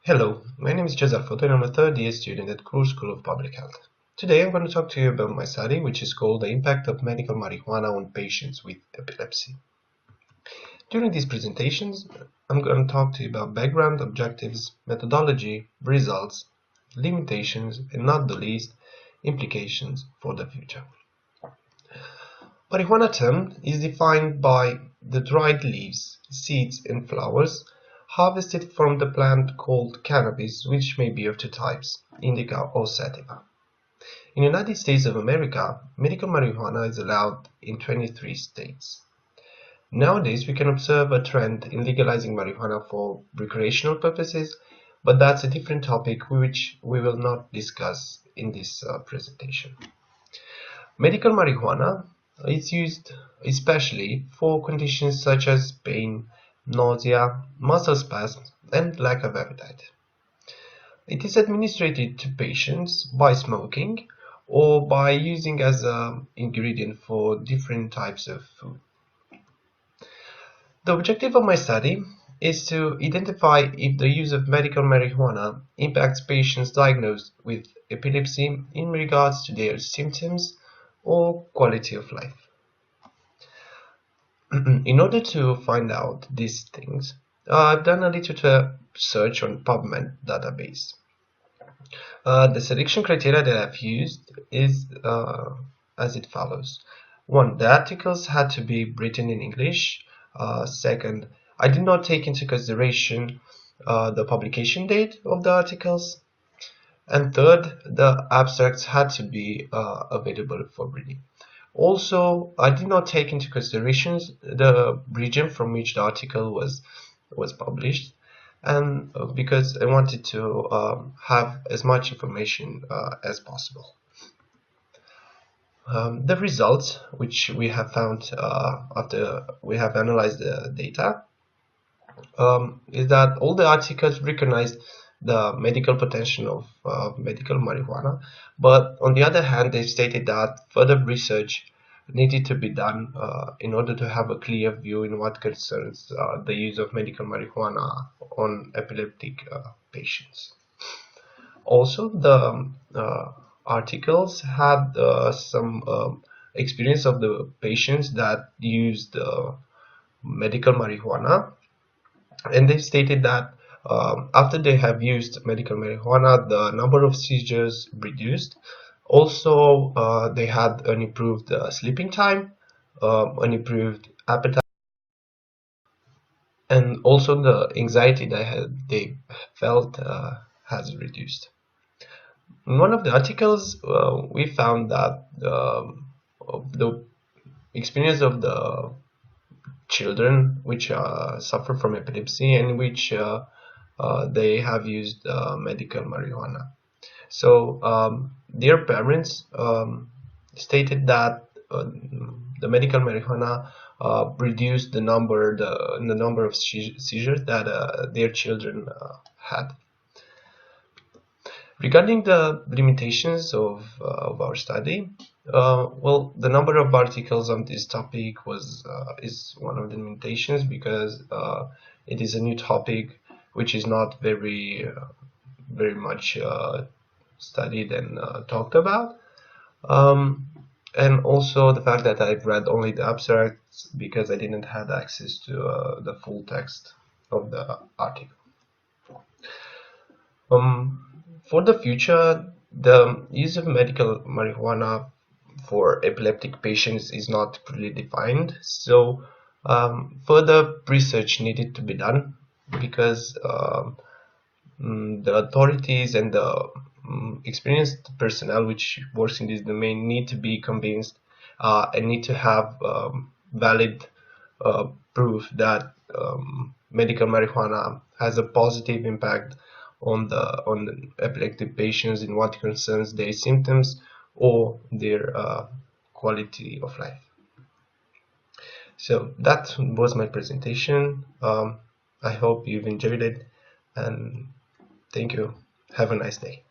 Hello, my name is Cezar Fătu and I'm a third year student at Cluj School of Public Health. Today I'm going to talk to you about my study, which is called The Impact of Medical Marijuana on Patients with Epilepsy. During these presentations, I'm going to talk to you about background, objectives, methodology, results, limitations, and not the least, implications for the future. Marijuana term is defined by the dried leaves, seeds, and flowers harvested from the plant called cannabis, which may be of two types, indica or sativa. In the United States of America, medical marijuana is allowed in 23 states. Nowadays, we can observe a trend in legalizing marijuana for recreational purposes, but that's a different topic which we will not discuss in this presentation. Medical marijuana is used especially for conditions such as pain, nausea, muscle spasms, and lack of appetite. It is administered to patients by smoking or by using as an ingredient for different types of food. The objective of my study is to identify if the use of medical marijuana impacts patients diagnosed with epilepsy in regards to their symptoms or quality of life. In order to find out these things, I've done a literature search on PubMed database. The selection criteria that I've used is as it follows. 1. The articles had to be written in English. Second, I did not take into consideration the publication date of the articles. And third, the abstracts had to be available for reading. Also, I did not take into consideration the region from which the article was published, and because I wanted to have as much information as possible. The results, which we have found after we have analyzed the data, is that all the articles recognized the medical potential of medical marijuana, but on the other hand, they stated that further research needed to be done in order to have a clear view in what concerns the use of medical marijuana on epileptic patients. Also, the articles had some experience of the patients that used medical marijuana, and they stated that after they have used medical marijuana, the number of seizures reduced. Also, they had an improved sleeping time, an improved appetite, and also the anxiety they felt has reduced. In one of the articles, we found that the experience of the children which suffer from epilepsy and which they have used medical marijuana. So their parents stated that the medical marijuana reduced the number of seizures that their children had. Regarding the limitations of our study, well, the number of articles on this topic is one of the limitations because it is a new topic which is not very much studied and talked about, and also the fact that I've read only the abstracts because I didn't have access to the full text of the article. For the future, the use of medical marijuana for epileptic patients is not clearly defined, so further research needed to be done because the authorities and the experienced personnel which works in this domain need to be convinced and need to have valid proof that medical marijuana has a positive impact on the epileptic patients in what concerns their symptoms or their quality of life. So that was my presentation. I hope you've enjoyed it, and thank you. Have a nice day.